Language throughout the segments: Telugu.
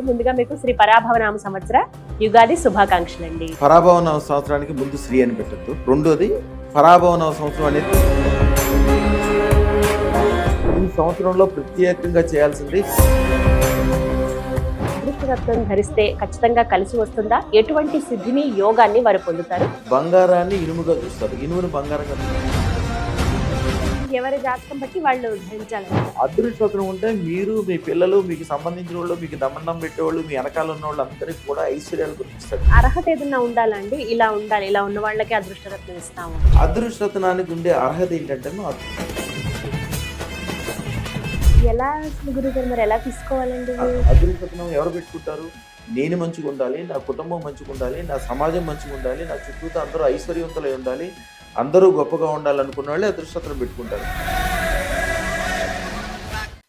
ముందుగా మీకు శ్రీ పరాభవనామ సంవత్సర యుగాది శుభాకాంక్షలు అండి. పరాభవనామ సంవత్సరానికి ముందు శ్రీ అని పెట్టద్దు. రెండోది పరాభవనామ సంవత్సరం అనేది ఈ సంవత్సరంలో ప్రత్యేకంగా చేయాల్సింది. అదృష్టరత్నం ధరిస్తే ఖచ్చితంగా కలిసి వస్తుందా? ఎటువంటి సిద్ధిని యోగాన్ని వారు పొందుతారు? బంగారాన్ని ఇనుముగా చూస్తారు, ఇనుమును బంగారంగా చూస్తారు. ఎవరి జాతకం బట్టి వాళ్ళు ధరించాలి. అదృష్టం ఉంటే మీరు, మీ పిల్లలు, మీకు సంబంధించిన వాళ్ళు, మీకు దమండం పెట్టేవాళ్ళు, మీ వెనకాల ఉన్న వాళ్ళు అందరికీ కూడా ఐశ్వర్యాలు గుర్తిస్తారు. అర్హత ఏదన్నా ఉండాలండి, ఇలా ఉండాలి, ఇలా ఉన్న వాళ్ళకి అదృష్టరత్నం ఇస్తాము. అదృష్టనానికి ఉండే అర్హత ఏంటంటే ఎలా గురుగారు, మరి ఎలా తీసుకోవాలండి? అదృష్టం ఎవరు పెట్టుకుంటారు? నేను మంచిగా ఉండాలి, నా కుటుంబం మంచిగా ఉండాలి, నా సమాజం మంచిగా ఉండాలి, నా చుట్టూతో అందరూ ఐశ్వర్యవంతులై ఉండాలి, అందరూ గొప్పగా ఉండాలనుకున్న వాళ్ళే అదృష్టం పెట్టుకుంటారు.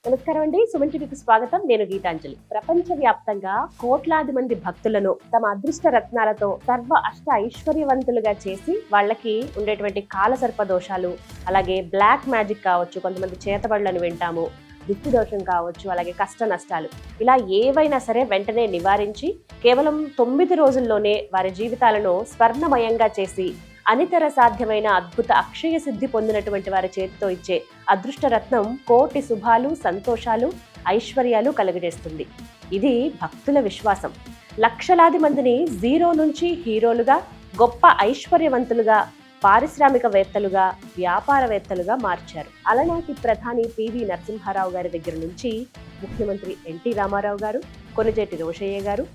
నమస్కారం అండి, సుమన్ టీవీకి స్వాగతం. నేను గీతాంజలి. ప్రపంచవ్యాప్తంగా కోట్లాది మంది భక్తులను తమ అదృష్ట రత్నాలతో సర్వ అష్ట ఐశ్వర్యవంతులుగా చేసి వాళ్ళకి ఉండేటువంటి కాలసర్ప దోషాలు, అలాగే బ్లాక్ మ్యాజిక్ కావచ్చు, కొంతమంది చేతబడులను వింటాము, దిక్కు దోషం కావచ్చు, అలాగే కష్ట నష్టాలు, ఇలా ఏవైనా సరే వెంటనే నివారించి కేవలం 9 రోజుల్లోనే వారి జీవితాలను స్వర్ణమయంగా చేసి అనితర సాధ్యమైన అద్భుత అక్షయ సిద్ధి పొందినటువంటి వారి చేతితో ఇచ్చే అదృష్ట రత్నం కోటి శుభాలు, సంతోషాలు, ఐశ్వర్యాలు కలుగజేస్తుంది. ఇది భక్తుల విశ్వాసం. లక్షలాది మందిని జీరో నుంచి హీరోలుగా, గొప్ప ఐశ్వర్యవంతులుగా, పారిశ్రామికవేత్తలుగా, వ్యాపారవేత్తలుగా మార్చారు. అలనాటి ప్రధాని పివి నరసింహారావు గారి దగ్గర నుంచి ముఖ్యమంత్రి ఎన్టీ రామారావు గారు, కొణిజేటి రోషయ్య గారు,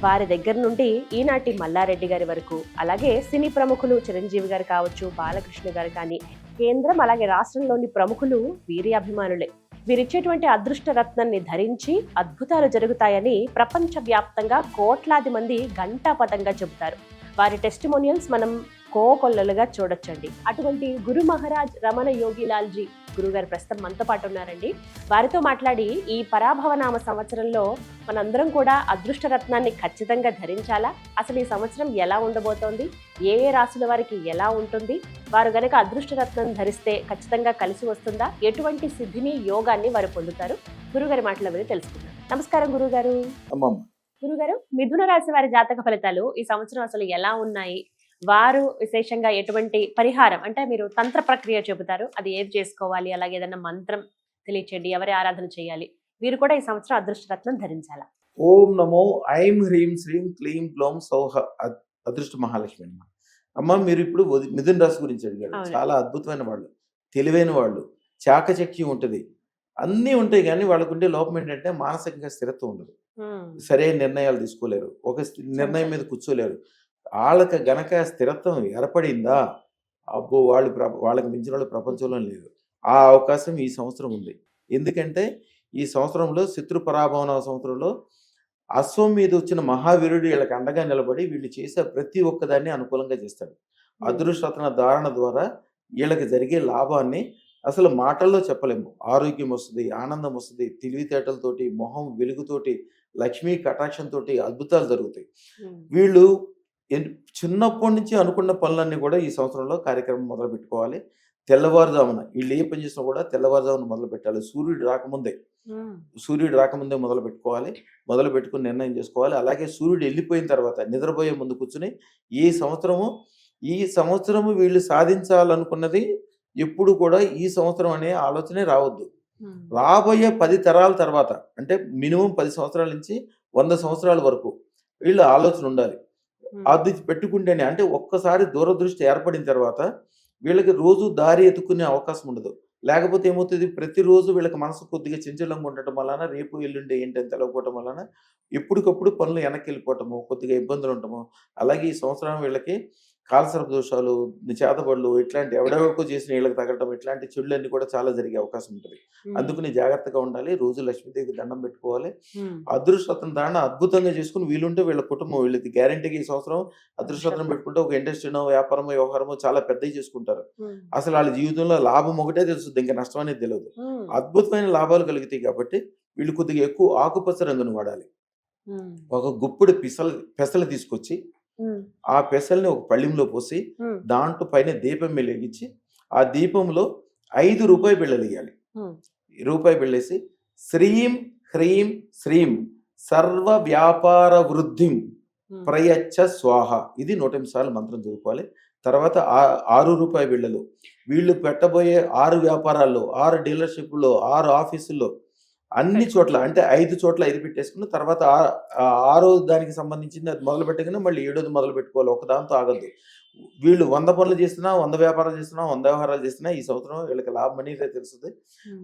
వారి దగ్గర నుండి ఈనాటి మల్లారెడ్డి గారి వరకు, అలాగే సినీ ప్రముఖులు చిరంజీవి గారు కావచ్చు, బాలకృష్ణ గారు కానీ, కేంద్రం అలాగే రాష్ట్రంలోని ప్రముఖులు వీరి అభిమానులే. వీరిచ్చేటువంటి అదృష్ట రత్నాన్ని ధరించి అద్భుతాలు జరుగుతాయని ప్రపంచవ్యాప్తంగా కోట్లాది మంది ఘంటాపథంగా చెబుతారు. వారి టెస్టిమోనియల్స్ మనం కోకొల్లలుగా చూడొచ్చండి. అటువంటి గురు మహారాజ్ రమణ యోగిలాల్జీ గురుగారు ప్రస్తుతం మనతో పాటు ఉన్నారండి. వారితో మాట్లాడి ఈ పరాభవనామ సంవత్సరంలో మనందరం కూడా అదృష్ట రత్నాన్ని ఖచ్చితంగా ధరించాలా, అసలు ఈ సంవత్సరం ఎలా ఉండబోతోంది, ఏ ఏ రాశుల వారికి ఎలా ఉంటుంది, వారు గనక అదృష్ట రత్నం ధరిస్తే ఖచ్చితంగా కలిసి వస్తుందా, ఎటువంటి సిద్ధిని యోగాన్ని వారు పొందుతారు, గురుగారి మాటల మీద తెలుసుకుందాం. నమస్కారం గురుగారు. గురుగారు, మిథున రాశి వారి జాతక ఫలితాలు ఈ సంవత్సరం అసలు ఎలా ఉన్నాయి? వారు విశేషంగా ఎటువంటి పరిహారం, అంటే మీరు తంత్ర ప్రక్రియ చెబుతారు, అది ఏది చేసుకోవాలి, అలాగే ఏదైనా మంత్రం తెలియచేయండి, ఎవరి ఆరాధన చేయాలి, వీరు కూడా ఈ సంవత్సరం అదృష్ట రత్నం ధరించాలా? ఓం నమో ఐం హ్రీం శ్రీం క్లీం క్లోం సౌహ అదృష్ట మహాలక్ష్మి అమ్మ. అమ్మ, మీరు ఇప్పుడు మిథున రాశి గురించి అడిగారు. చాలా అద్భుతమైన వాళ్ళు, తెలివైన వాళ్ళు, చాకచక్యం ఉంటుంది, అన్నీ ఉంటాయి, కానీ వాళ్ళకుండే లోపం ఏంటంటే మానసికంగా స్థిరత్వం ఉండదు. సరైన నిర్ణయాలు తీసుకోలేరు, ఒక నిర్ణయం మీద కూర్చోలేరు. వాళ్ళకి గనక స్థిరత్వం ఏర్పడిందా, అబ్బో వాళ్ళకి మించిన వాళ్ళు ప్రపంచంలో లేరు. ఆ అవకాశం ఈ సంవత్సరం ఉంది. ఎందుకంటే ఈ సంవత్సరంలో శత్రు పరాభవన సంవత్సరంలో అశ్వం మీద వచ్చిన మహావీరుడు వీళ్ళకి అండగా నిలబడి వీళ్ళు చేసే ప్రతి ఒక్కదాన్ని అనుకూలంగా చేస్తాడు. అదృష్టరత్న ధారణ ద్వారా వీళ్ళకి జరిగే లాభాన్ని అసలు మాటల్లో చెప్పలేము. ఆరోగ్యం వస్తుంది, ఆనందం వస్తుంది, తెలివితేటలతోటి, మొహం వెలుగుతోటి, లక్ష్మీ కటాక్షంతో అద్భుతాలు జరుగుతాయి. వీళ్ళు చిన్నప్పటి నుంచి అనుకున్న పనులన్నీ కూడా ఈ సంవత్సరంలో కార్యక్రమం మొదలు పెట్టుకోవాలి. తెల్లవారుజామున వీళ్ళు ఏ పని చేసినా కూడా తెల్లవారుజామున మొదలు పెట్టాలి. సూర్యుడు రాకముందే మొదలు పెట్టుకోవాలి. మొదలు పెట్టుకుని నిర్ణయం చేసుకోవాలి. అలాగే సూర్యుడు వెళ్ళిపోయిన తర్వాత నిద్రపోయే ముందు కూర్చుని ఈ సంవత్సరము వీళ్ళు సాధించాలనుకున్నది ఎప్పుడు కూడా ఈ సంవత్సరం అనే ఆలోచనే రావద్దు. రాబోయే 10 తరాల తర్వాత, అంటే మినిమం 10 సంవత్సరాల నుంచి 100 సంవత్సరాల వరకు వీళ్ళ ఆలోచన ఉండాలి. అది పెట్టుకుంటేనే, అంటే ఒక్కసారి దూరదృష్టి ఏర్పడిన తర్వాత వీళ్ళకి రోజు దారి ఎత్తుకునే అవకాశం ఉండదు. లేకపోతే ఏమవుతుంది, ప్రతిరోజు వీళ్ళకి మనసు కొద్దిగా చంచలంగా ఉండటం వలన, రేపు ఎల్లుండి ఏంటని తెలవకపోవటం వలన ఎప్పటికప్పుడు పనులు వెనక్కి వెళ్ళిపోవటము, కొద్దిగా ఇబ్బందులు ఉండటము. అలాగే ఈ సంవత్సరం వీళ్ళకి కాలసర్ప దోషాలు, చేతబడులు, ఇట్లాంటి ఎవడెవరికో చేసిన వీళ్ళకి తగలటం, ఇట్లాంటి చెడులన్నీ కూడా చాలా జరిగే అవకాశం ఉంటుంది. అందుకని జాగ్రత్తగా ఉండాలి. రోజు లక్ష్మీదేవికి దండం పెట్టుకోవాలి. అదృష్టరత్న ధారణ అద్భుతంగా చేసుకుని వీలుంటే వీళ్ళ కుటుంబం, వీళ్ళకి గ్యారంటీగా ఈ సంవత్సరం అదృష్టరత్నం పెట్టుకుంటే ఒక ఇండస్ట్రీనో, వ్యాపారమో, వ్యవహారమో చాలా పెద్దవి చేసుకుంటారు. అసలు వాళ్ళ జీవితంలో లాభం ఒకటే తెలుస్తుంది, ఇంకా నష్టం అనేది తెలియదు. అద్భుతమైన లాభాలు కలుగుతాయి. కాబట్టి వీళ్ళు కొద్దిగా ఎక్కువ ఆకుపచ్చ రంగును వాడాలి. ఒక గుప్పుడు పెసలు తీసుకొచ్చి ఆ పెసల్ని ఒక పళ్ళెంలో పోసి దాంట్లో పైన దీపం వెలిగించి ఆ దీపంలో 5 రూపాయి బిళ్ళలు వేయాలి. రూపాయి బిళ్ళేసి శ్రీం హ్రీం శ్రీం సర్వ వ్యాపార వృద్ధిం ప్రయచ్చ స్వాహ. ఇది 108 సార్లు మంత్రం చదువుకోవాలి. తర్వాత 6 రూపాయి బిళ్ళలు. వీళ్ళు పెట్టబోయే 6 వ్యాపారాల్లో, 6 డీలర్షిప్లో, 6 ఆఫీసుల్లో, అన్ని చోట్ల అంటే 5 చోట్ల 5 పెట్టేసుకుని తర్వాత 6 దానికి సంబంధించింది అది మొదలు పెట్టగానే మళ్ళీ 7ది మొదలు పెట్టుకోవాలి. ఒక దాంతో ఆగద్దు. వీళ్ళు 100 పనులు చేస్తున్నా, 100 వ్యాపారాలు చేస్తున్నా, 100 వ్యవహారాలు చేస్తున్నా ఈ సంవత్సరం వీళ్ళకి లాభం అనేది తెలుస్తుంది.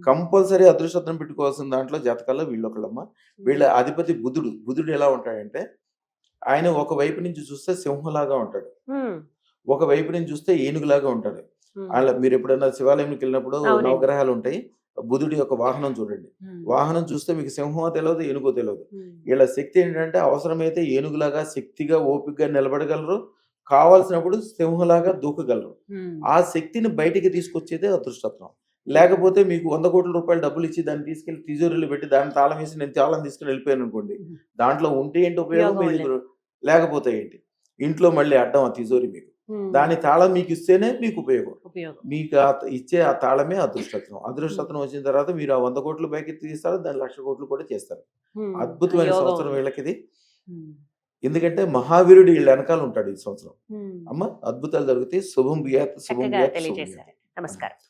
కంపల్సరీ అదృష్టం పెట్టుకోవాల్సిన దాంట్లో జాతకాల్లో వీళ్ళు ఒకళ్ళమ్మ. వీళ్ళ అధిపతి బుధుడు. బుధుడు ఎలా ఉంటాడంటే ఆయన ఒక వైపు నుంచి చూస్తే సింహంలాగా ఉంటాడు, ఒక వైపు నుంచి చూస్తే ఏనుగులాగా ఉంటాడు. అలా మీరు ఎప్పుడైనా శివాలయంకి వెళ్ళినప్పుడు నవగ్రహాలు ఉంటాయి, బుధుడి యొక్క వాహనం చూడండి. వాహనం చూస్తే మీకు సింహమో తెలియదు, ఏనుగో తెలియదు. వీళ్ళ శక్తి ఏంటంటే అవసరమైతే ఏనుగులాగా శక్తిగా ఓపికగా నిలబడగలరు, కావాల్సినప్పుడు సింహంలాగా దూకగలరు. ఆ శక్తిని బయటికి తీసుకొచ్చేదే అదృష్టత్వం. లేకపోతే మీకు 100 కోట్ల రూపాయలు డబ్బులు ఇచ్చి దాన్ని తీసుకెళ్లి తిజోరీలో పెట్టి దాన్ని తాళం వేసి నేను తాళం తీసుకుని వెళ్ళిపోయాను అనుకోండి, దాంట్లో ఉంటే ఏంటి ఉపయోగం, మీ దగ్గర లేకపోతే ఏంటి, ఇంట్లో మళ్ళీ అడ్డం ఆ తిజోరీ మీకు. దాని తాళం మీకు ఇస్తేనే మీకు ఉపయోగం. మీకు ఇచ్చే ఆ తాళమే అదృష్టత్వం. అదృష్టత్వం వచ్చిన తర్వాత మీరు ఆ 100 కోట్లు పైకి తీస్తారు, దాన్ని 1,00,000 కోట్లు కూడా చేస్తారు. అద్భుతమైన సంవత్సరం వీళ్ళకి ఇది. ఎందుకంటే మహావీరుడు వీళ్ళ వెనకాల ఉంటాడు ఈ సంవత్సరం. అమ్మ అద్భుతాలు జరుగుతాయి. శుభం బియాత్, శుభం బియాత్, శుభం బియాత్. నమస్కారం.